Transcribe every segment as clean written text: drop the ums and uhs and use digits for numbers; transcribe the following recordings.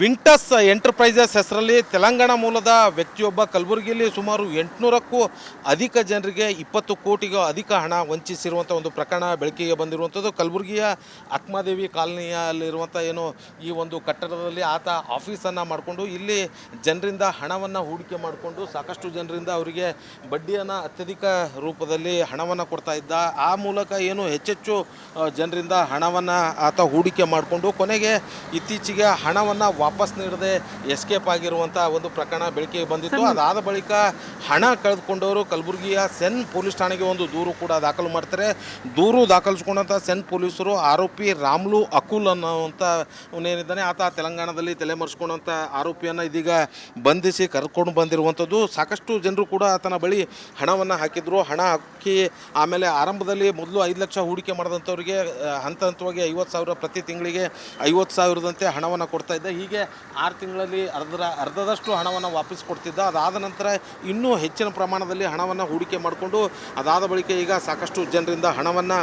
ವಿಂಟಸ್ enterprises ಹೆಸರಲ್ಲಿ ತೆಲಂಗಾಣ ಮೂಲದ ವ್ಯಕ್ತಿಯೊಬ್ಬ ಕಲಬುರಗಿಯಲ್ಲಿ ಸುಮಾರು 800ಕ್ಕೂ ಅಧಿಕ ಜನರಿಗೆ 20 ಕೋಟಿಗೂ ಅಧಿಕ ಹಣ ವಂಚಿಸಿರುವಂಥ ಒಂದು ಪ್ರಕರಣ ಬೆಳಕಿಗೆ ಬಂದಿರುವಂಥದ್ದು. ಕಲಬುರಗಿಯ ಅಕ್ಮಾದೇವಿ ಕಾಲನಿಯಲ್ಲಿರುವಂಥ ಏನು ಈ ಒಂದು ಕಟ್ಟಡದಲ್ಲಿ ಆತ ಆಫೀಸನ್ನು ಮಾಡಿಕೊಂಡು ಇಲ್ಲಿ ಜನರಿಂದ ಹಣವನ್ನು ಹೂಡಿಕೆ ಮಾಡಿಕೊಂಡು ಸಾಕಷ್ಟು ಜನರಿಂದ ಅವರಿಗೆ ಬಡ್ಡಿಯನ್ನು ಅತ್ಯಧಿಕ ರೂಪದಲ್ಲಿ ಹಣವನ್ನು ಕೊಡ್ತಾ ಇದ್ದ. ಆ ಮೂಲಕ ಏನು ಹೆಚ್ಚೆಚ್ಚು ಜನರಿಂದ ಹಣವನ್ನು ಆತ ಹೂಡಿಕೆ ಮಾಡಿಕೊಂಡು ಕೊನೆಗೆ ಇತ್ತೀಚೆಗೆ ಹಣವನ್ನು ವಾಪಸ್ ನೀಡದೆ ಎಸ್ಕೇಪ್ ಆಗಿರುವಂಥ ಒಂದು ಪ್ರಕರಣ ಬೆಳಕಿಗೆ ಬಂದಿತ್ತು. ಅದಾದ ಬಳಿಕ ಹಣ ಕಳೆದುಕೊಂಡವರು ಕಲಬುರಗಿಯ ಸೆನ್ ಪೊಲೀಸ್ ಠಾಣೆಗೆ ಒಂದು ದೂರು ಕೂಡ ದಾಖಲು ಮಾಡ್ತಾರೆ. ದೂರು ದಾಖಲಿಸ್ಕೊಂಡಂಥ ಸೆನ್ ಪೊಲೀಸರು ಆರೋಪಿ ರಾಮ್ಲು ಅಕುಲ್ ಅನ್ನುವಂಥ ಅವನೇನಿದ್ದಾನೆ ಆತ ತೆಲಂಗಾಣದಲ್ಲಿ ತಲೆಮರೆಸ್ಕೊಂಡಂಥ ಆರೋಪಿಯನ್ನು ಇದೀಗ ಬಂಧಿಸಿ ಕರ್ಕೊಂಡು ಬಂದಿರುವಂಥದ್ದು. ಸಾಕಷ್ಟು ಜನರು ಕೂಡ ಆತನ ಬಳಿ ಹಣವನ್ನು ಹಾಕಿದ್ರು. ಹಣ ಹಾಕಿ ಆಮೇಲೆ ಆರಂಭದಲ್ಲಿ ಮೊದಲು 5 ಲಕ್ಷ ಹೂಡಿಕೆ ಮಾಡಿದಂಥವ್ರಿಗೆ ಹಂತ ಹಂತವಾಗಿ 50,000 ಪ್ರತಿ ತಿಂಗಳಿಗೆ 50,000ದಂತೆ ಹಣವನ್ನು ಕೊಡ್ತಾ ಇದ್ದ. ಹೀಗೆ 6 ತಿಂಗಳಲ್ಲಿ ಅರ್ಧದಷ್ಟು ಹಣವನ್ನು ವಾಪಸ್ ಕೊಡ್ತಿದ್ದ. ಅದಾದ ನಂತರ ಇನ್ನೂ ಹೆಚ್ಚಿನ ಪ್ರಮಾಣದಲ್ಲಿ ಹಣವನ್ನು ಹೂಡಿಕೆ ಮಾಡಿಕೊಂಡು ಅದಾದ ಬಳಿಕ ಈಗ ಸಾಕಷ್ಟು ಜನರಿಂದ ಹಣವನ್ನು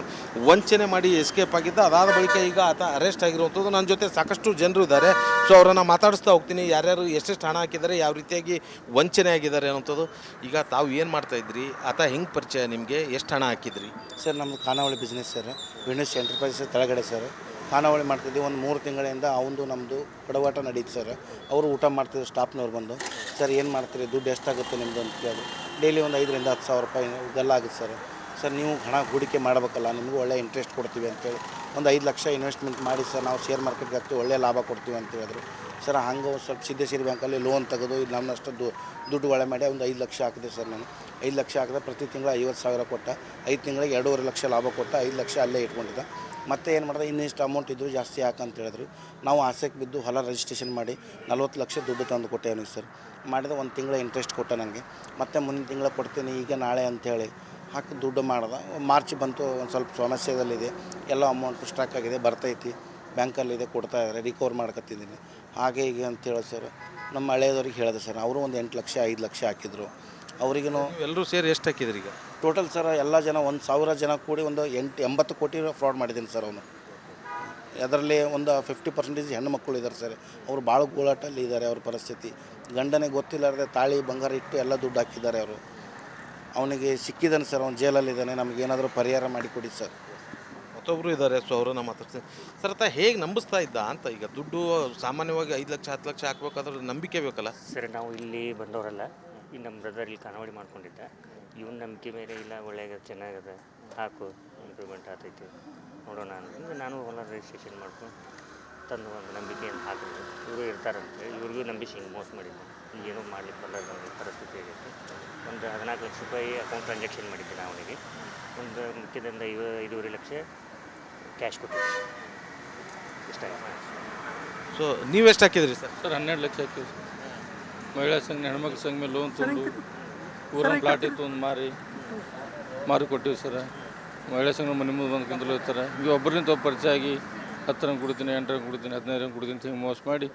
ವಂಚನೆ ಮಾಡಿ ಎಸ್ಕೇಪ್ ಆಗಿದ್ದ. ಅದಾದ ಬಳಿಕ ಈಗ ಆತ ಅರೆಸ್ಟ್ ಆಗಿರುವಂಥದ್ದು. ನನ್ನ ಜೊತೆ ಸಾಕಷ್ಟು ಜನರು ಇದ್ದಾರೆ. ಸೊ ಅವರನ್ನು ಮಾತಾಡಿಸ್ತಾ ಹೋಗ್ತೀನಿ, ಯಾರ್ಯಾರು ಎಷ್ಟೆಷ್ಟು ಹಣ ಹಾಕಿದ್ದಾರೆ, ಯಾವ ರೀತಿಯಾಗಿ ವಂಚನೆ ಆಗಿದ್ದಾರೆ ಅನ್ನೋಂಥದ್ದು. ಈಗ ತಾವು ಏನು ಮಾಡ್ತಾಯಿದ್ರಿ, ಆತ ಹೆಂಗೆ ಪರಿಚಯ ನಿಮಗೆ, ಎಷ್ಟು ಹಣ ಹಾಕಿದ್ರಿ? ಸರ್ ನಮ್ಮದು ಖಾನಾವಳಿ ಬಿಸ್ನೆಸ್ ಸರ್, ವಿಂಡೋಸ್ ಎಂಟರ್ಪ್ರೈಸಸ್ ತೆಳಗಡೆ ಸರ್ ಖಾನಾವಳಿ ಮಾಡ್ತಿದ್ವಿ. ಒಂದು 3 ತಿಂಗಳಿಂದ ಅವಂದು ನಮ್ಮದು ಪಡವಾಟ ನಡೀತು ಸರ್. ಅವರು ಊಟ ಮಾಡ್ತಿದ್ರು ಸ್ಟಾಫ್ನವ್ರು ಬಂದು, ಸರ್ ಏನು ಮಾಡ್ತೀರಿ, ದುಡ್ಡು ಎಷ್ಟಾಗುತ್ತೆ ನಿಮ್ಮದು ಅಂತ ಕೇಳಿದ್ರು. ಡೈಲಿ ಒಂದು 5ರಿಂದ 10,000 ರೂಪಾಯಿ ಇದೆಲ್ಲ ಆಗುತ್ತೆ ಸರ್. ಸರ್ ನೀವು ಹಣ ಹೂಡಿಕೆ ಮಾಡಬೇಕಲ್ಲ, ನಿಮಗೂ ಒಳ್ಳೆ ಇಂಟ್ರೆಸ್ಟ್ ಕೊಡ್ತೀವಿ ಅಂತೇಳಿ ಒಂದು 5 ಲಕ್ಷ ಇನ್ವೆಸ್ಟ್ಮೆಂಟ್ ಮಾಡಿ ಸರ್, ನಾವು ಶೇರ್ ಮಾರ್ಕೆಟ್ಗೆ ಹಾಕ್ತೀವಿ, ಒಳ್ಳೆ ಲಾಭ ಕೊಡ್ತೀವಿ ಅಂತ ಹೇಳಿದ್ರು ಸರ್. ಹಂಗೆ ಸ್ವಲ್ಪ ಸಿದ್ದೇಶ್ವರಿ ಬ್ಯಾಂಕಲ್ಲಿ ಲೋನ್ ತೆಗೆದು ಇದು ನಮ್ಮಷ್ಟು ದುಡ್ಡು ಒಳ್ಳೆ ಮಾಡಿ ಒಂದು 5 ಲಕ್ಷ ಹಾಕಿದೆ ಸರ್. ನಾನು 5 ಲಕ್ಷ ಹಾಕಿದೆ, ಪ್ರತಿ ತಿಂಗಳು 50,000 ಕೊಟ್ಟ, 5 ತಿಂಗಳಿಗೆ 2.5 ಲಕ್ಷ ಲಾಭ ಕೊಟ್ಟ, 5 ಲಕ್ಷ ಅಲ್ಲೇ ಇಟ್ಕೊಂಡಿದ್ದ. ಮತ್ತೆ ಏನು ಮಾಡಿದೆ, ಇನ್ನಿಷ್ಟು ಅಮೌಂಟ್ ಇದ್ದರೂ ಜಾಸ್ತಿ ಯಾಕಂತ ಹೇಳಿದ್ರು. ನಾವು ಆಸೆಗೆ ಬಿದ್ದು ಹೊಲ ರಿಜಿಸ್ಟ್ರೇಷನ್ ಮಾಡಿ 40 ಲಕ್ಷ ದುಡ್ಡು ತಂದು ಕೊಟ್ಟೆ ಅವನಿಗೆ ಸರ್. ಮಾಡಿದ 1 ತಿಂಗಳ ಇಂಟ್ರೆಸ್ಟ್ ಕೊಟ್ಟ ನನಗೆ. ಮತ್ತೆ ಮುಂದಿನ ತಿಂಗಳ ಕೊಡ್ತೀನಿ ಈಗ ನಾಳೆ ಅಂಥೇಳಿ ಹಾಕಿ ದುಡ್ಡು ಮಾಡ್ದೆ. ಮಾರ್ಚ್ ಬಂತು, ಒಂದು ಸ್ವಲ್ಪ ಸಮಸ್ಯೆದಲ್ಲಿದೆ, ಎಲ್ಲ ಅಮೌಂಟು ಸ್ಟಾಕ್ ಆಗಿದೆ, ಬರ್ತೈತಿ, ಬ್ಯಾಂಕಲ್ಲಿದೆ, ಕೊಡ್ತಾ ಇದ್ದಾರೆ, ರಿಕವರ್ ಮಾಡ್ಕೊತಿದ್ದೀನಿ ಹಾಗೆ ಹೀಗೆ ಅಂತೇಳಿ ಸರ್. ನಮ್ಮ ಹಳೆಯದವ್ರಿಗೆ ಹೇಳಿದೆ ಸರ್, ಅವರು ಒಂದು 8 ಲಕ್ಷ 5 ಲಕ್ಷ ಹಾಕಿದ್ರು. ಅವರಿಗೂ ಎಲ್ಲರೂ ಸೇರಿ ಎಷ್ಟು ಹಾಕಿದ್ರಿ ಈಗ ಟೋಟಲ್ ಸರ್? ಎಲ್ಲ ಜನ 1,000 ಜನ ಕೂಡಿ ಒಂದು 80 ಕೋಟಿ ಫ್ರಾಡ್ ಮಾಡಿದ್ದೀನಿ ಸರ್ ಅವನು. ಅದರಲ್ಲಿ ಒಂದು 50% ಹೆಣ್ಣು ಮಕ್ಕಳು ಇದ್ದಾರೆ ಸರ್. ಅವರು ಭಾಳ ಗೋಳಾಟಲ್ಲಿ ಇದ್ದಾರೆ. ಅವ್ರ ಪರಿಸ್ಥಿತಿ ಗಂಡನೇ ಗೊತ್ತಿಲ್ಲಾರ್ದೆ ತಾಳಿ ಬಂಗಾರ ಇಟ್ಟು ಎಲ್ಲ ದುಡ್ಡು ಹಾಕಿದ್ದಾರೆ ಅವರು. ಅವನಿಗೆ ಸಿಕ್ಕಿದ್ದಾನೆ ಸರ್, ಅವ್ನು ಜೈಲಲ್ಲಿದ್ದಾನೆ. ನಮಗೇನಾದರೂ ಪರಿಹಾರ ಮಾಡಿಕೊಡಿ ಸರ್. ಮತ್ತೊಬ್ಬರು ಇದ್ದಾರೆ, ಸೊ ಅವರನ್ನು ಮಾತಾಡ್ತೀನಿ ಸರ್. ಆತ ಹೇಗೆ ನಂಬಿಸ್ತಾ ಇದ್ದ ಅಂತ? ಈಗ ದುಡ್ಡು ಸಾಮಾನ್ಯವಾಗಿ 5 ಲಕ್ಷ 10 ಲಕ್ಷ ಹಾಕ್ಬೇಕಾದ್ರೆ ನಂಬಿಕೆ ಬೇಕಲ್ಲ ಸರ್. ನಾವು ಇಲ್ಲಿ ಬಂದವರಲ್ಲ, ಈ ನಮ್ಮ ಬ್ರದರ್ ಇಲ್ಲಿ ಖಾನಾವಳಿ ಮಾಡ್ಕೊಂಡಿದ್ದ. ಇವನ ನಂಬಿಕೆ ಮೇಲೆ ಇಲ್ಲ, ಒಳ್ಳೆಯದ ಚೆನ್ನಾಗದ, ಹಾಕು ಇಂಪ್ರೂವ್ಮೆಂಟ್ ಆಗ್ತೈತಿ ನೋಡೋಣ ಅಂತಂದ್ರೆ ನಾನು ಹೊಲ ರಿಜಿಸ್ಟ್ರೇಷನ್ ಮಾಡ್ಕೊಂಡು ತಂದು ಒಂದು ನಂಬಿಕೆಯನ್ನು ಹಾಕಿದ್ರು. ಇವರು ಇರ್ತಾರಂತೆ, ಇವ್ರಿಗೂ ನಂಬಿಸಿ ಹಿಂಗೆ ಮೋಸ ಮಾಡಿದ್ದೆ. ಈಗೇನೋ ಮಾಡ್ಲಿಕ್ಕೆ ಬರಲ್ಲ ಪರಿಸ್ಥಿತಿ ಆಗೈತೆ. ಒಂದು 14 ಲಕ್ಷ ರೂಪಾಯಿ ಅಕೌಂಟ್ ಟ್ರಾನ್ಸಾಕ್ಷನ್ ಮಾಡಿದ್ದೆ ನಾನು ಅವನಿಗೆ. ಒಂದು ಮಿಕ್ಕಿದಿಂದ 5.5 ಲಕ್ಷ ಕ್ಯಾಶ್ ಕೊಟ್ಟಿದ್ದೆ. ಇಷ್ಟಾಗಿ. ಸೊ ನೀವೆಷ್ಟು ಹಾಕಿದ್ರಿ ಸರ್? ಸರ್ 12 ಲಕ್ಷ ಹಾಕಿದ್ವಿ ಸರ್. ಮಹಿಳಾ ಸಂಘ ಹೆಣ್ಮಕ್ಳ ಸಂಘ ಮೇಲೆ ಲೋನ್ ತೊಗೊಂಡು ಊರಿನ ಪ್ಲಾಟ್ ಇತ್ತು ಒಂದು ಮಾರಿ ಕೊಟ್ಟಿವಿ ಸರ್. ಮಹಿಳಾ ಸಂಘ ಮನೆ ಮುಂದೆ ಬಂದು ಕುಂತಲು ಇರ್ತಾರೆ. ಈಗ ಒಬ್ಬರಿಂದ ಒಬ್ಬ ಪರಿಚಯ ಆಗಿ 10 ರಂಗೆ ಕೊಡ್ತೀನಿ, 8 ರಂಗೆ ಕೊಡ್ತೀನಿ, 15 ರಂಗೆ ಕೊಡ್ತೀನಿ ಹಿಂಗೆ ಮೋಸ ಮಾಡಿ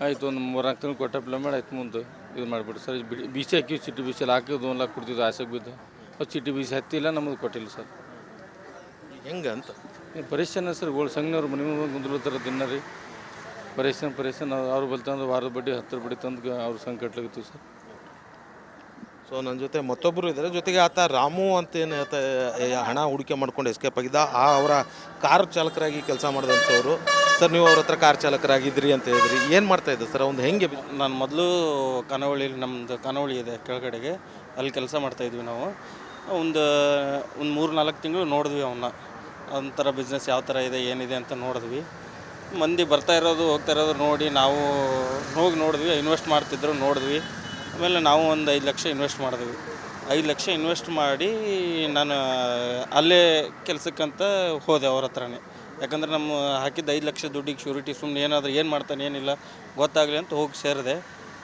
ಆಯಿತು. ಒಂದು 3-4 ತಿಂಗಳು ಕೊಟ್ಟ ಪ್ಲೇ ಮಾಡಿ ಆಯ್ತು ಮುಂದೆ ಇದು ಮಾಡಿಬಿಟ್ಟು ಸರ್. ಬಿ ಸಿ ಹಾಕಿ ಚೀಟಿ ಬಿ ಸಿ ಎಲ್ಲ ಹಾಕಿದ್ದು 1 ಲಕ್ಷ ಕೊಡ್ತಿದ್ದು ಆಸೆಗೆ ಬಿದ್ದು. ಅದು ಚೀಟಿ ಬಿ ಸಿ ಹತ್ತಿಲ್ಲ, ನಮ್ಮದು ಕೊಟ್ಟಿಲ್ಲ ಸರ್. ಹೆಂಗೆ ಅಂತ ಪರೇಶಾನ ಸರ್. ಗೋಲ್ಡ್ ಸಂಘನವ್ರು ಮನೆ ಮುಂದೆ ಬಂದು ಕುಂತಲತ್ತಾರ ದಿನ ರೀ. ಪರೇಶಾನ್ ಅವ್ರು ಬಲ್ತಂದ್ರೆ ವಾರದ ಬಡ್ಡಿ 10 ಬಡ್ಡಿ ತಂದು ಅವ್ರ ಸಂಘ ಕಟ್ಲಾಗಿತ್ತು ಸರ್. ಸೊ ನನ್ನ ಜೊತೆ ಮತ್ತೊಬ್ಬರು ಇದ್ದಾರೆ. ಜೊತೆಗೆ ಆತ ರಾಮು ಅಂತ ಏನು ಹಣ ಹೂಡಿಕೆ ಮಾಡ್ಕೊಂಡು ಎಸ್ಕೇಪ್ ಆಗಿದ್ದ. ಅವರ ಕಾರ್ ಚಾಲಕರಾಗಿ ಕೆಲಸ ಮಾಡಿದಂಥವ್ರು ಸರ್. ನೀವು ಅವ್ರ ಹತ್ರ ಕಾರ್ ಚಾಲಕರಾಗಿದ್ರಿ ಅಂತ ಹೇಳಿದ್ರಿ, ಏನು ಮಾಡ್ತಾಯಿದ್ದೆ ಸರ್ ಅವ್ನು ಹೆಂಗೆ? ನಾನು ಮೊದಲು ಖಾನಾವಳಿಯಲ್ಲಿ ನಮ್ಮದು ಖಾನಾವಳಿ ಇದೆ ಕೆಳಗಡೆಗೆ, ಅಲ್ಲಿ ಕೆಲಸ ಮಾಡ್ತಾಯಿದ್ವಿ ನಾವು. ಒಂದು 3-4 ತಿಂಗಳು ನೋಡಿದ್ವಿ ಅವನ್ನ, ಒಂಥರ ಬಿಸ್ನೆಸ್ ಯಾವ ಥರ ಇದೆ ಏನಿದೆ ಅಂತ ನೋಡಿದ್ವಿ. ಮಂದಿ ಬರ್ತಾ ಇರೋದು ಹೋಗ್ತಾ ಇರೋದು ನೋಡಿ ನಾವು ಹೋಗಿ ನೋಡಿದ್ವಿ. ಇನ್ವೆಸ್ಟ್ ಮಾಡ್ತಿದ್ರು ನೋಡಿದ್ವಿ. ಆಮೇಲೆ ನಾವು ಒಂದು 5 ಲಕ್ಷ ಇನ್ವೆಸ್ಟ್ ಮಾಡಿದ್ವಿ. 5 ಲಕ್ಷ ಇನ್ವೆಸ್ಟ್ ಮಾಡಿ ನಾನು ಅಲ್ಲೇ ಕೆಲಸಕ್ಕಂತ ಹೋದೆ ಅವ್ರ ಹತ್ರನೇ. ಯಾಕಂದ್ರೆ ನಮ್ಮ ಹಾಕಿದ್ದು 5 ಲಕ್ಷ ದುಡ್ಡಿಗೆ ಶ್ಯೂರಿಟಿ ಸುಮ್ಮನೆ ಏನಾದರೂ ಏನು ಮಾಡ್ತಾನೆ ಏನಿಲ್ಲ ಗೊತ್ತಾಗಲಿ ಅಂತ ಹೋಗಿ ಸೇರಿದೆ.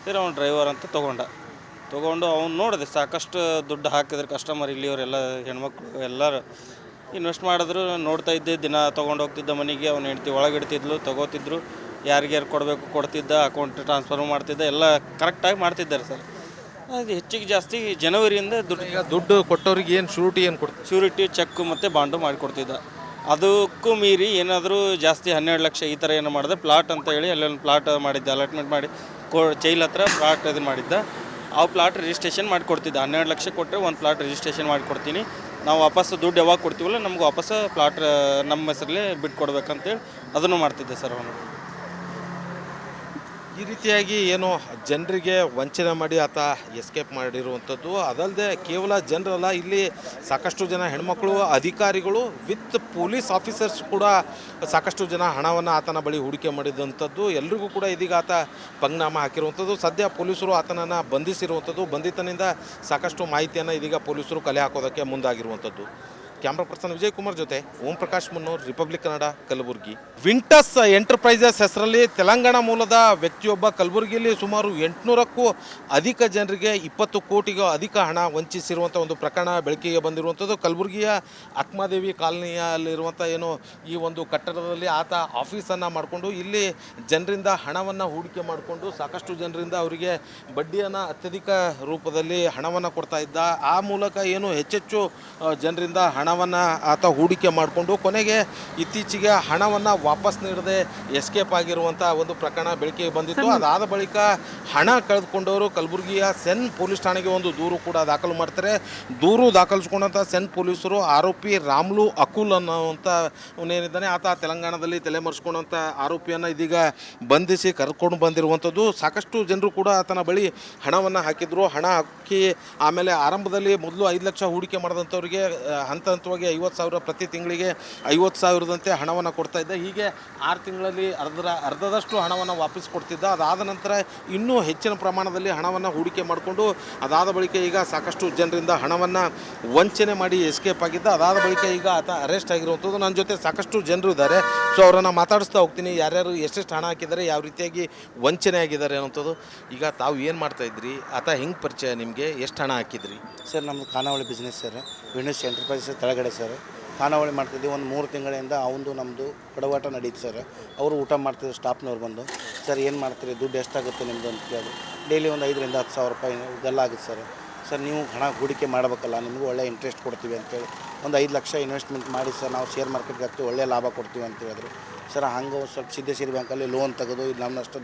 ಸೇರಿ ಅವ್ನು ಡ್ರೈವರ್ ಅಂತ ತೊಗೊಂಡು ಅವ್ನು ನೋಡಿದೆ ಸಾಕಷ್ಟು ದುಡ್ಡು ಹಾಕಿದ್ರೆ ಕಸ್ಟಮರ್ ಇಲ್ಲಿಯವರೆಲ್ಲ ಹೆಣ್ಮಕ್ಳು ಎಲ್ಲರೂ ಇನ್ವೆಸ್ಟ್ ಮಾಡಿದ್ರು. ನೋಡ್ತಾ ಇದ್ದೆ, ದಿನ ತೊಗೊಂಡು ಹೋಗ್ತಿದ್ದ ಮನೆಗೆ. ಅವ್ನು ಹೆಂಡ್ತಿ ಒಳಗಿಡ್ತಿದ್ಲು, ತೊಗೋತಿದ್ರು, ಯಾರಿಗ್ಯಾರು ಕೊಡಬೇಕು ಕೊಡ್ತಿದ್ದ, ಅಕೌಂಟ್ ಟ್ರಾನ್ಸ್ಫರ್ ಮಾಡ್ತಿದ್ದ, ಎಲ್ಲ ಕರೆಕ್ಟಾಗಿ ಮಾಡ್ತಿದ್ದಾರೆ ಸರ್. ಅದು ಹೆಚ್ಚಿಗೆ ಜಾಸ್ತಿ ಜನವರಿಯಿಂದ ದುಡ್ಡು ಕೊಟ್ಟವ್ರಿಗೆ ಏನು ಶ್ಯೂರಿಟಿ ಏನು ಕೊಡ್ತೀವಿ? ಶ್ಯೂರಿಟಿ ಚೆಕ್ ಮತ್ತು ಬಾಂಡು ಮಾಡಿಕೊಡ್ತಿದ್ದ. ಅದಕ್ಕೂ ಮೀರಿ ಏನಾದರೂ ಜಾಸ್ತಿ 12 ಲಕ್ಷ ಈ ಥರ ಏನೋ ಮಾಡಿದೆ ಪ್ಲಾಟ್ ಅಂತ ಹೇಳಿ ಅಲ್ಲೊಂದು ಪ್ಲಾಟ್ ಮಾಡಿದ್ದೆ, ಅಲಾಟ್ಮೆಂಟ್ ಮಾಡಿ ಚೈಲ್ ಹತ್ರ ಪ್ಲಾಟ್ ಇದು ಮಾಡಿದ್ದ. ಆ ಪ್ಲಾಟ್ ರಿಜಿಸ್ಟ್ರೇಷನ್ ಮಾಡಿಕೊಡ್ತಿದ್ದೆ. 12 ಲಕ್ಷ ಕೊಟ್ಟರೆ ಒಂದು ಪ್ಲಾಟ್ ರಿಜಿಸ್ಟ್ರೇಷನ್ ಮಾಡಿಕೊಡ್ತೀನಿ, ನಾವು ವಾಪಸ್ ದುಡ್ಡು ಯಾವಾಗ ಕೊಡ್ತೀವಲ್ಲ ನಮ್ಗೆ ವಾಪಸ್ ಪ್ಲಾಟ್ ನಮ್ಮ ಹೆಸರಲ್ಲೇ ಬಿಟ್ಟು ಕೊಡ್ಬೇಕಂತೇಳಿ ಅದನ್ನು ಮಾಡ್ತಿದ್ದೆ ಸರ್ ಅವನು. ಈ ರೀತಿಯಾಗಿ ಏನು ಜನರಿಗೆ ವಂಚನೆ ಮಾಡಿ ಆತ ಎಸ್ಕೇಪ್ ಮಾಡಿರುವಂಥದ್ದು ಅದಲ್ಲದೆ ಕೇವಲ ಜನರಲ್ಲ, ಇಲ್ಲಿ ಸಾಕಷ್ಟು ಜನ ಹೆಣ್ಮಕ್ಳು, ಅಧಿಕಾರಿಗಳು ವಿತ್ ಪೊಲೀಸ್ ಆಫೀಸರ್ಸ್ ಕೂಡ ಸಾಕಷ್ಟು ಜನ ಹಣವನ್ನು ಆತನ ಬಳಿ ಹೂಡಿಕೆ ಮಾಡಿದಂಥದ್ದು. ಎಲ್ರಿಗೂ ಕೂಡ ಇದೀಗ ಆತ ಪಂಗ್ನಾಮ ಹಾಕಿರುವಂಥದ್ದು. ಸದ್ಯ ಪೊಲೀಸರು ಆತನನ್ನು ಬಂಧಿಸಿರುವಂಥದ್ದು. ಬಂಧಿತನಿಂದ ಸಾಕಷ್ಟು ಮಾಹಿತಿಯನ್ನು ಇದೀಗ ಪೊಲೀಸರು ಕಲೆ ಹಾಕೋದಕ್ಕೆ ಮುಂದಾಗಿರುವಂಥದ್ದು. ಕ್ಯಾಮ್ರಾ ಪರ್ಸನ್ ವಿಜಯ್ ಕುಮಾರ್ ಜೊತೆ ಓಂ ಪ್ರಕಾಶ್ ಮುನ್ನೂರ್, ರಿಪಬ್ಲಿಕ್ ಕನ್ನಡ, ಕಲಬುರಗಿ. ವಿಂಟಸ್ ಎಂಟರ್ಪ್ರೈಸಸ್ ಹೆಸರಲ್ಲಿ ತೆಲಂಗಾಣ ಮೂಲದ ವ್ಯಕ್ತಿಯೊಬ್ಬ ಕಲಬುರಗಿಯಲ್ಲಿ ಸುಮಾರು 800ಕ್ಕೂ ಅಧಿಕ ಜನರಿಗೆ 20 ಕೋಟಿಗೂ ಅಧಿಕ ಹಣ ವಂಚಿಸಿರುವಂಥ ಒಂದು ಪ್ರಕರಣ ಬೆಳಕಿಗೆ ಬಂದಿರುವಂಥದ್ದು. ಕಲಬುರಗಿಯ ಅಕ್ಮಾದೇವಿ ಕಾಲನಿಯಲ್ಲಿರುವಂಥ ಏನು ಈ ಒಂದು ಕಟ್ಟಡದಲ್ಲಿ ಆತ ಆಫೀಸನ್ನು ಮಾಡಿಕೊಂಡು ಇಲ್ಲಿ ಜನರಿಂದ ಹಣವನ್ನು ಹೂಡಿಕೆ ಮಾಡಿಕೊಂಡು ಸಾಕಷ್ಟು ಜನರಿಂದ ಅವರಿಗೆ ಬಡ್ಡಿಯನ್ನು ಅತ್ಯಧಿಕ ರೂಪದಲ್ಲಿ ಹಣವನ್ನು ಕೊಡ್ತಾ ಇದ್ದ. ಆ ಮೂಲಕ ಏನು ಹೆಚ್ಚೆಚ್ಚು ಜನರಿಂದ ಹಣವನ್ನು ಆತ ಹೂಡಿಕೆ ಮಾಡಿಕೊಂಡು ಕೊನೆಗೆ ಇತ್ತೀಚೆಗೆ ಹಣವನ್ನು ವಾಪಸ್ ನೀಡದೆ ಎಸ್ಕೇಪ್ ಆಗಿರುವಂಥ ಒಂದು ಪ್ರಕರಣ ಬೆಳಕಿಗೆ ಬಂದಿತ್ತು. ಅದಾದ ಬಳಿಕ ಹಣ ಕಳೆದುಕೊಂಡವರು ಕಲಬುರಗಿಯ ಸೆನ್ ಪೊಲೀಸ್ ಠಾಣೆಗೆ ಒಂದು ದೂರು ಕೂಡ ದಾಖಲು ಮಾಡ್ತಾರೆ. ದೂರು ದಾಖಲಿಸ್ಕೊಂಡಂಥ ಸೆನ್ ಪೊಲೀಸರು ಆರೋಪಿ ರಾಮ್ಲು ಅಕುಲ್ ಅನ್ನುವಂಥ ಅವನೇನಿದ್ದಾನೆ ಆತ ತೆಲಂಗಾಣದಲ್ಲಿ ತಲೆಮರೆಸ್ಕೊಂಡಂಥ ಆರೋಪಿಯನ್ನು ಇದೀಗ ಬಂಧಿಸಿ ಕರ್ಕೊಂಡು ಬಂದಿರುವಂಥದ್ದು. ಸಾಕಷ್ಟು ಜನರು ಕೂಡ ಆತನ ಬಳಿ ಹಣವನ್ನು ಹಾಕಿದ್ರು. ಹಣ ಹಾಕಿ ಆಮೇಲೆ ಆರಂಭದಲ್ಲಿ ಮೊದಲು 5 ಲಕ್ಷ ಹೂಡಿಕೆ ಮಾಡಿದಂಥವ್ರಿಗೆ ಹಂತವಾಗಿ 50,000 ಪ್ರತಿ ತಿಂಗಳಿಗೆ 50,000ದಂತೆ ಹಣವನ್ನು ಕೊಡ್ತಾ ಇದ್ದ. ಹೀಗೆ 6 ತಿಂಗಳಲ್ಲಿ ಅರ್ಧದಷ್ಟು ಹಣವನ್ನು ವಾಪಸ್ ಕೊಡ್ತಿದ್ದ. ಅದಾದ ನಂತರ ಇನ್ನೂ ಹೆಚ್ಚಿನ ಪ್ರಮಾಣದಲ್ಲಿ ಹಣವನ್ನು ಹೂಡಿಕೆ ಮಾಡಿಕೊಂಡು ಅದಾದ ಬಳಿಕ ಈಗ ಸಾಕಷ್ಟು ಜನರಿಂದ ಹಣವನ್ನು ವಂಚನೆ ಮಾಡಿ ಎಸ್ಕೇಪ್ ಆಗಿದ್ದ. ಅದಾದ ಬಳಿಕ ಈಗ ಆತ ಅರೆಸ್ಟ್ ಆಗಿರುವಂಥದ್ದು. ನನ್ನ ಜೊತೆ ಸಾಕಷ್ಟು ಜನರು ಇದ್ದಾರೆ. ಸೊ ಅವರನ್ನು ಮಾತಾಡಿಸ್ತಾ ಹೋಗ್ತೀನಿ, ಯಾರ್ಯಾರು ಎಷ್ಟೆಷ್ಟು ಹಣ ಹಾಕಿದ್ದಾರೆ, ಯಾವ ರೀತಿಯಾಗಿ ವಂಚನೆ ಆಗಿದ್ದಾರೆ ಅನ್ನೋಂಥದ್ದು. ಈಗ ತಾವು ಏನು ಮಾಡ್ತಾಯಿದ್ರಿ, ಆತ ಹೆಂಗೆ ಪರಿಚಯ ನಿಮಗೆ, ಎಷ್ಟು ಹಣ ಹಾಕಿದ್ರಿ? ಸರ್ ನಮ್ಮದು ಖಾನಾವಳಿ ಬಿಸ್ನೆಸ್ ಸರ್, ವಿಂಡೋಸ್ ಎಂಟರ್ಪ್ರೈಸಸ್ ತೆಳಗಡೆ ಸರ್. ಖಾನಾವಳಿ ಮಾಡ್ತಿದ್ವಿ. ಒಂದು 3 ತಿಂಗಳಿಂದ ಅವನು ನಮ್ಮದು ಪಡವಾಟ ನಡೀತು ಸರ್. ಅವರು ಊಟ ಮಾಡ್ತಿದ್ರು ಸ್ಟಾಫ್ನವ್ರು ಬಂದು, ಸರ್ ಏನು ಮಾಡ್ತೀರಿ, ದುಡ್ಡು ಎಷ್ಟಾಗುತ್ತೆ ನಿಮ್ಮದು ಅಂತ ಕೇಳಿದ್ರು. ಡೈಲಿ ಒಂದು 5,000 ರಿಂದ 10,000 ರೂಪಾಯಿ ಇದೆಲ್ಲ ಆಗುತ್ತೆ ಸರ್. ಸರ್ ನೀವು ಹಣ ಹೂಡಿಕೆ ಮಾಡಬೇಕಲ್ಲ, ನಿಮಗೂ ಒಳ್ಳೆ ಇಂಟ್ರೆಸ್ಟ್ ಕೊಡ್ತೀವಿ ಅಂತೇಳಿ ಒಂದು 5 ಲಕ್ಷ ಇನ್ವೆಸ್ಟ್ಮೆಂಟ್ ಮಾಡಿ ಸರ್, ನಾವು ಶೇರ್ ಮಾರ್ಕೆಟ್ಗೆ ಹಾಕ್ತೀವಿ, ಒಳ್ಳೆ ಲಾಭ ಕೊಡ್ತೀವಿ ಅಂತ ಹೇಳಿದ್ರು ಸರ್. ಹಂಗೆ ಸ್ವಲ್ಪ ಸಿದ್ದೇಶ್ವರಿ ಬ್ಯಾಂಕಲ್ಲಿ ಲೋನ್ ತೆಗೆದು ಇದು ನಮ್ಮಷ್ಟು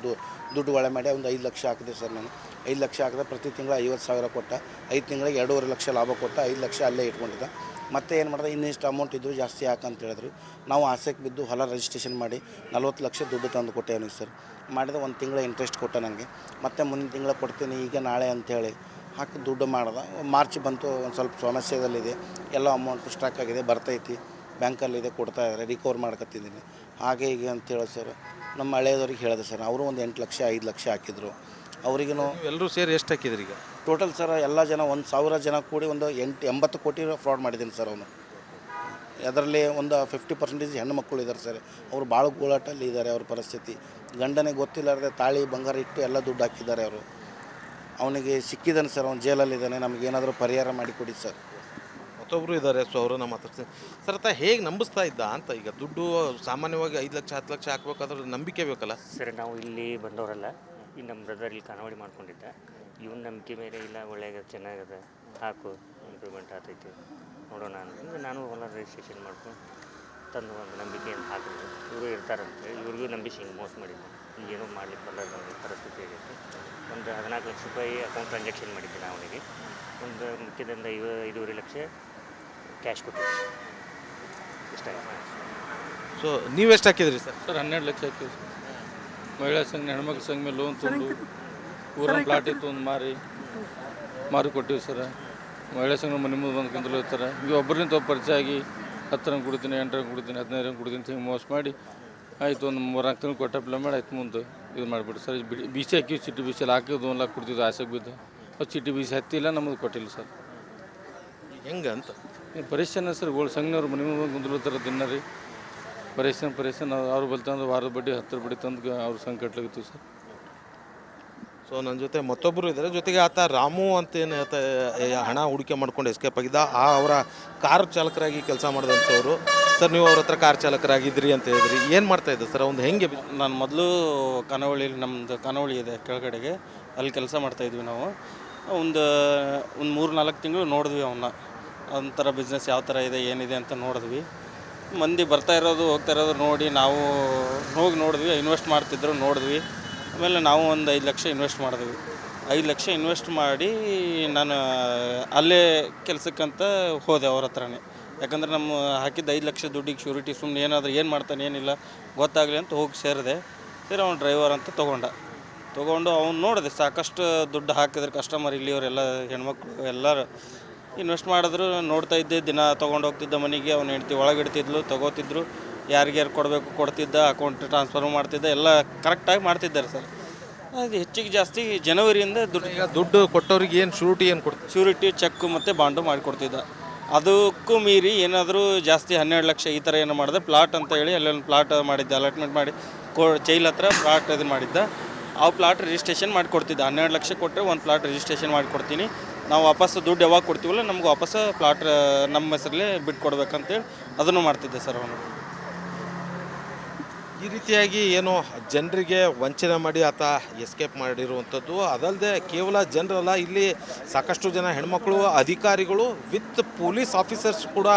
ದುಡ್ಡು ಒಳ್ಳೆ ಮಾಡಿ ಒಂದು 5 ಲಕ್ಷ ಹಾಕಿದೆ ಸರ್. ನಾನು 5 ಲಕ್ಷ ಹಾಕಿದೆ, ಪ್ರತಿ ತಿಂಗಳು 50,000 ಕೊಟ್ಟ. 5 ತಿಂಗಳಿಗೆ 2.5 ಲಕ್ಷ ಲಾಭ ಕೊಟ್ಟ. 5 ಲಕ್ಷ ಅಲ್ಲೇ ಇಟ್ಕೊಂಡಿದ್ದ. ಮತ್ತೆ ಏನು ಮಾಡಿದೆ, ಇನ್ನಿಷ್ಟು ಅಮೌಂಟ್ ಇದ್ದರೂ ಜಾಸ್ತಿ ಯಾಕಂತ ಹೇಳಿದ್ರು. ನಾವು ಆಸೆಗೆ ಬಿದ್ದು ಹೊಲ ರಿಜಿಸ್ಟ್ರೇಷನ್ ಮಾಡಿ 40 ಲಕ್ಷ ದುಡ್ಡು ತಂದು ಕೊಟ್ಟೆ ಸರ್. ಮಾಡಿದ 1 ತಿಂಗಳ ಇಂಟ್ರೆಸ್ಟ್ ಕೊಟ್ಟ ನನಗೆ. ಮತ್ತೆ ಮುಂದಿನ ತಿಂಗಳ ಕೊಡ್ತೀನಿ, ಈಗ ನಾಳೆ ಅಂಥೇಳಿ ಹಾಕಿ ದುಡ್ಡು ಮಾಡ್ದೆ. ಮಾರ್ಚ್ ಬಂತು, ಒಂದು ಸ್ವಲ್ಪ ಸಮಸ್ಯೆದಲ್ಲಿದೆ, ಎಲ್ಲ ಅಮೌಂಟು ಸ್ಟಾಕ್ ಆಗಿದೆ, ಬರ್ತೈತಿ, ಬ್ಯಾಂಕಲ್ಲಿದೆ, ಕೊಡ್ತಾ ಇದ್ದಾರೆ, ರಿಕವರ್ ಮಾಡ್ಕೊತಿದ್ದೀನಿ ಹಾಗೆ ಹೀಗೆ ಅಂತೇಳಿ ಸರ್. ನಮ್ಮ ಹಳೆಯದವ್ರಿಗೆ ಹೇಳಿದೆ ಸರ್, ಅವರು ಒಂದು 8 ಲಕ್ಷ 5 ಲಕ್ಷ ಹಾಕಿದ್ರು. ಅವರಿಗೂ ಎಲ್ಲರೂ ಸೇರಿ ಎಷ್ಟು ಹಾಕಿದ್ರಿ ಈಗ ಟೋಟಲ್ ಸರ್? ಎಲ್ಲ ಜನ 1,000 ಜನ ಕೂಡಿ ಒಂದು 80 ಕೋಟಿ ಫ್ರಾಡ್ ಮಾಡಿದ್ದೀನಿ ಸರ್ ಅವನು. ಅದರಲ್ಲಿ ಒಂದು 50% ಹೆಣ್ಣು ಮಕ್ಕಳು ಇದ್ದಾರೆ ಸರ್. ಅವರು ಭಾಳ ಗೋಳಾಟಲ್ಲಿ ಇದ್ದಾರೆ. ಅವ್ರ ಪರಿಸ್ಥಿತಿ ಗಂಡನೇ ಗೊತ್ತಿಲ್ಲಾರ್ದೆ ತಾಳಿ ಬಂಗಾರ ಇಟ್ಟು ಎಲ್ಲ ದುಡ್ಡು ಹಾಕಿದ್ದಾರೆ ಅವರು. ಅವನಿಗೆ ಸಿಕ್ಕಿದ್ದಾನೆ ಸರ್, ಅವ್ನು ಜೈಲಲ್ಲಿದ್ದಾನೆ. ನಮಗೇನಾದರೂ ಪರಿಹಾರ ಮಾಡಿಕೊಡಿ ಸರ್. ಮತ್ತೊಬ್ಬರು ಇದ್ದಾರೆ, ಸೊ ಅವರನ್ನು ಮಾತಾಡ್ತೀನಿ ಸರ್. ಆತ ಹೇಗೆ ನಂಬಿಸ್ತಾ ಇದ್ದ ಅಂತ? ಈಗ ದುಡ್ಡು ಸಾಮಾನ್ಯವಾಗಿ 5 ಲಕ್ಷ 10 ಲಕ್ಷ ಹಾಕ್ಬೇಕಾದ್ರೆ ನಂಬಿಕೆ ಬೇಕಲ್ಲ ಸರ್. ನಾವು ಇಲ್ಲಿ ಬಂದವರಲ್ಲ, ಈ ನಮ್ಮ ಬ್ರದರ್ ಇಲ್ಲಿ ಖಾನಾವಳಿ ಮಾಡ್ಕೊಂಡಿದ್ದ. ಇವನ ನಂಬಿಕೆ ಮೇಲೆ ಇಲ್ಲ, ಒಳ್ಳೆಯದ ಚೆನ್ನಾಗದ, ಹಾಕು ಇಂಪ್ರೂವ್ಮೆಂಟ್ ಆಗ್ತೈತಿ ನೋಡೋಣ ಅಂತಂದ್ರೆ ನಾನು ಹೊಲ ರಿಜಿಸ್ಟ್ರೇಷನ್ ಮಾಡ್ಕೊಂಡು ತಂದು ಒಂದು ನಂಬಿಕೆಯನ್ನು ಹಾಕಿದ್ರು. ಇವರು ಇರ್ತಾರಂತೆ, ಇವ್ರಿಗೂ ನಂಬಿಸಿ ಹಿಂಗೆ ಮೋಸ ಮಾಡಿದ್ದೆ. ಈಗೇನೂ ಮಾಡ್ಲಿಕ್ಕೆ ಬರಲ್ಲ ಪರಿಸ್ಥಿತಿ ಆಗೈತಿ. ಒಂದು 14 ಲಕ್ಷ ರೂಪಾಯಿ ಅಕೌಂಟ್ ಟ್ರಾನ್ಸಾಕ್ಷನ್ ಮಾಡಿದ್ದೆ ನಾನು ಅವನಿಗೆ. ಒಂದು ಮಿಕ್ಕಿದಿಂದ 5.5 ಲಕ್ಷ ಕ್ಯಾಶ್ ಕೊಟ್ಟಿದ್ದೆ. ಇಷ್ಟಾಗಿ. ಸೊ ನೀವೆಷ್ಟು ಹಾಕಿದ್ರಿ ಸರ್? ಸರ್ 12 ಲಕ್ಷ ಹಾಕಿವಿ ಸರ್. ಮಹಿಳಾ ಸಂಘ, ಹೆಣ್ಮಕ್ಳ ಸಂಘ ಮೇಲೆ ಲೋನ್ ತೊಗೊಂಡು ಊರಿನ ಪ್ಲಾಟ್ ಇತ್ತು ಒಂದು ಮಾರಿ ಕೊಟ್ಟಿವಿ ಸರ್. ಮಹಿಳಾ ಸಂಘ ಮನೆ ಮುಂದೆ ಬಂದು ಕುಂತಲು ಇರ್ತಾರೆ. ಈಗ ಒಬ್ಬರಿಂದ ಪರಿಚಯ ಆಗಿ 10 ರಂಗೆ ಕೊಡ್ತೀನಿ, 8 ರಂಗೆ ಕೊಡ್ತೀನಿ, 15 ರಂಗೆ ಕೊಡ್ತೀನಿ ಹಿಂಗೆ ಮೋಸ ಮಾಡಿ ಆಯಿತು. ಒಂದು 3-4 ತಿಂಗಳು ಕೊಟ್ಟ ಅಪ್ಲೈ ಮಾಡಿ ಆಯ್ತು, ಮುಂದೆ ಇದು ಮಾಡಿಬಿಟ್ಟು ಸರ್. ಬಿ ಸಿ ಹಾಕಿವಿ, ಚೀಟಿ ಬಿ ಸಿ ಹಾಕಿದ್ದು 1 ಲಕ್ಷ ಕೊಡ್ತಿದ್ದು ಆಸೆಗೆ ಬಿದ್ದು. ಅದು ಚೀಟಿ ಬಿ ಸಿ ಹತ್ತಿಲ್ಲ, ನಮ್ಮದು ಕೊಟ್ಟಿಲ್ಲ ಸರ್. ಹೆಂಗೆ ಅಂತ ಪರೇಶಾನ ಸರ್. ಗೋಲ್ಡ್ ಸಂಘನವ್ರು ಮನೆ ಮುಂದೆ ಕುಂದಿರ್ತಾರೆ ದಿನ ರೀ. ಪರೇಶಾನ್ ಅವ್ರು ಬಲ್ತಂದ್ರೆ ವಾರದ ಬಡ್ಡಿ 10 ಬಡ್ಡಿ ತಂದು ಅವ್ರ ಸಂಘ ಕಟ್ಲಾಗಿತ್ತು ಸರ್. ಸೊ ನನ್ನ ಜೊತೆ ಮತ್ತೊಬ್ಬರು ಇದ್ದಾರೆ. ಜೊತೆಗೆ ಆತ ರಾಮು ಅಂತ ಏನು ಹಣ ಹೂಡಿಕೆ ಮಾಡ್ಕೊಂಡು ಎಸ್ಕೇಪ್ ಆಗಿದ್ದ. ಅವರ ಕಾರ್ ಚಾಲಕರಾಗಿ ಕೆಲಸ ಮಾಡಿದಂಥವ್ರು ಸರ್. ನೀವು ಅವ್ರ ಹತ್ರ ಕಾರ್ ಚಾಲಕರಾಗಿದ್ರಿ ಅಂತ ಹೇಳಿದ್ರಿ, ಏನು ಮಾಡ್ತಾಯಿದ್ದೆ ಸರ್? ಒಂದು ಹೆಂಗೆ? ನಾನು ಮೊದಲು ಖಾನಾವಳಿಯಲ್ಲಿ ನಮ್ಮದು ಖಾನಾವಳಿ ಇದೆ ಕೆಳಗಡೆಗೆ, ಅಲ್ಲಿ ಕೆಲಸ ಮಾಡ್ತಾಯಿದ್ವಿ ನಾವು. ಒಂದು 3-4 ತಿಂಗಳು ನೋಡಿದ್ವಿ ಅವನ್ನ, ಒಂಥರ ಬಿಸ್ನೆಸ್ ಯಾವ ಥರ ಇದೆ ಏನಿದೆ ಅಂತ ನೋಡಿದ್ವಿ. ಮಂದಿ ಬರ್ತಾ ಇರೋದು ಹೋಗ್ತಾ ಇರೋದು ನೋಡಿ ನಾವು ಹೋಗಿ ನೋಡಿದ್ವಿ, ಇನ್ವೆಸ್ಟ್ ಮಾಡ್ತಿದ್ರು ನೋಡಿದ್ವಿ. ಆಮೇಲೆ ನಾವು ಒಂದು 5 ಲಕ್ಷ ಇನ್ವೆಸ್ಟ್ ಮಾಡಿದ್ವಿ. 5 ಲಕ್ಷ ಇನ್ವೆಸ್ಟ್ ಮಾಡಿ ನಾನು ಅಲ್ಲೇ ಕೆಲಸಕ್ಕಂತ ಹೋದೆ ಅವ್ರ ಹತ್ರನೇ. ಯಾಕಂದ್ರೆ ನಮ್ಮ ಹಾಕಿದ್ದು 5 ಲಕ್ಷ ದುಡ್ಡಿಗೆ ಶ್ಯೂರಿಟಿ ಸುಮ್ಮನೆ ಏನಾದರೂ ಏನು ಮಾಡ್ತಾನೆ ಏನಿಲ್ಲ ಗೊತ್ತಾಗಲಿ ಅಂತ ಹೋಗಿ ಸೇರಿದೆ. ಅವ್ನು ಡ್ರೈವರ್ ಅಂತ ತೊಗೊಂಡು ಅವ್ನು ನೋಡಿದೆ ಸಾಕಷ್ಟು ದುಡ್ಡು ಹಾಕಿದ್ರೆ ಕಸ್ಟಮರ್ ಇಲ್ಲಿಯವರೆಲ್ಲ ಹೆಣ್ಮಕ್ಳು ಎಲ್ಲರೂ ಇನ್ವೆಸ್ಟ್ ಮಾಡಿದ್ರು. ನೋಡ್ತಾ ಇದ್ದೆ, ದಿನ ತೊಗೊಂಡು ಹೋಗ್ತಿದ್ದ ಮನೆಗೆ. ಅವ್ನು ಹೆಂಡ್ತಿ ಒಳಗಿಡ್ತಿದ್ಲು, ತೊಗೋತಿದ್ರು, ಯಾರಿಗ್ಯಾರು ಕೊಡಬೇಕು ಕೊಡ್ತಿದ್ದ, ಅಕೌಂಟ್ ಟ್ರಾನ್ಸ್ಫರ್ ಮಾಡ್ತಿದ್ದ, ಎಲ್ಲ ಕರೆಕ್ಟಾಗಿ ಮಾಡ್ತಿದ್ದಾರೆ ಸರ್. ಅದು ಹೆಚ್ಚಿಗೆ ಜಾಸ್ತಿ ಜನವರಿಯಿಂದ ದುಡ್ಡು ಕೊಟ್ಟವ್ರಿಗೆ ಏನು ಶೂರಿಟಿ ಏನು ಕೊಡ್ತಾರೆ? ಶ್ಯೂರಿಟಿ ಚೆಕ್ ಮತ್ತು ಬಾಂಡು ಮಾಡಿಕೊಡ್ತಿದ್ದ. ಅದಕ್ಕೂ ಮೀರಿ ಏನಾದರೂ ಜಾಸ್ತಿ 12 ಲಕ್ಷ ಈ ಥರ ಏನು ಮಾಡಿದೆ, ಪ್ಲಾಟ್ ಅಂತ ಹೇಳಿ ಅಲ್ಲೊಂದು ಪ್ಲಾಟ್ ಮಾಡಿದ್ದೆ, ಅಲಾಟ್ಮೆಂಟ್ ಮಾಡಿ ಚೈಲ್ ಹತ್ರ ಪ್ಲಾಟ್ ಇದು ಮಾಡಿದ್ದ. ಆ ಪ್ಲಾಟ್ ರಿಜಿಸ್ಟ್ರೇಷನ್ ಮಾಡಿಕೊಡ್ತಿದ್ದ. 12 ಲಕ್ಷ ಕೊಟ್ಟರೆ ಒಂದು ಪ್ಲಾಟ್ ರಿಜಿಸ್ಟ್ರೇಷನ್ ಮಾಡಿಕೊಡ್ತೀನಿ, ನಾವು ವಾಪಸ್ ದುಡ್ಡು ಯಾವಾಗ ಕೊಡ್ತೀವಲ್ಲ ನಮ್ಗೆ ವಾಪಸ್ ಪ್ಲಾಟ್ ನಮ್ಮ ಹೆಸರಲ್ಲೇ ಬಿಟ್ಟು ಕೊಡ್ಬೇಕಂತೇಳಿ ಅದನ್ನು ಮಾಡ್ತಿದ್ದೆ ಸರ್ ಅವನು. ಈ ರೀತಿಯಾಗಿ ಏನು ಜನರಿಗೆ ವಂಚನೆ ಮಾಡಿ ಆತ ಎಸ್ಕೇಪ್ ಮಾಡಿರುವಂಥದ್ದು. ಅದಲ್ಲದೆ ಕೇವಲ ಜನರಲ್ಲ, ಇಲ್ಲಿ ಸಾಕಷ್ಟು ಜನ ಹೆಣ್ಮಕ್ಳು, ಅಧಿಕಾರಿಗಳು ವಿತ್ ಪೊಲೀಸ್ ಆಫೀಸರ್ಸ್ ಕೂಡ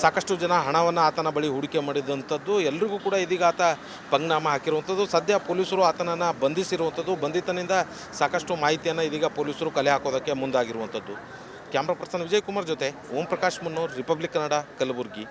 ಸಾಕಷ್ಟು ಜನ ಹಣವನ್ನು ಆತನ ಬಳಿ ಹೂಡಿಕೆ ಮಾಡಿದಂಥದ್ದು. ಎಲ್ರಿಗೂ ಕೂಡ ಇದೀಗ ಆತ ಪಂಗ್ನಾಮ ಹಾಕಿರುವಂಥದ್ದು. ಸದ್ಯ ಪೊಲೀಸರು ಆತನನ್ನು ಬಂಧಿಸಿರುವಂಥದ್ದು. ಬಂಧಿತನಿಂದ ಸಾಕಷ್ಟು ಮಾಹಿತಿಯನ್ನು ಇದೀಗ ಪೊಲೀಸರು ಕಲೆ ಹಾಕೋದಕ್ಕೆ ಮುಂದಾಗಿರುವಂಥದ್ದು. ಕ್ಯಾಮ್ರಾ ಪರ್ಸನ್ ವಿಜಯ್ ಕುಮಾರ್ ಜೊತೆ ಓಂ ಪ್ರಕಾಶ್ ಮುನ್ನೂರ್, ರಿಪಬ್ಲಿಕ್ ಕನ್ನಡ, ಕಲಬುರಗಿ.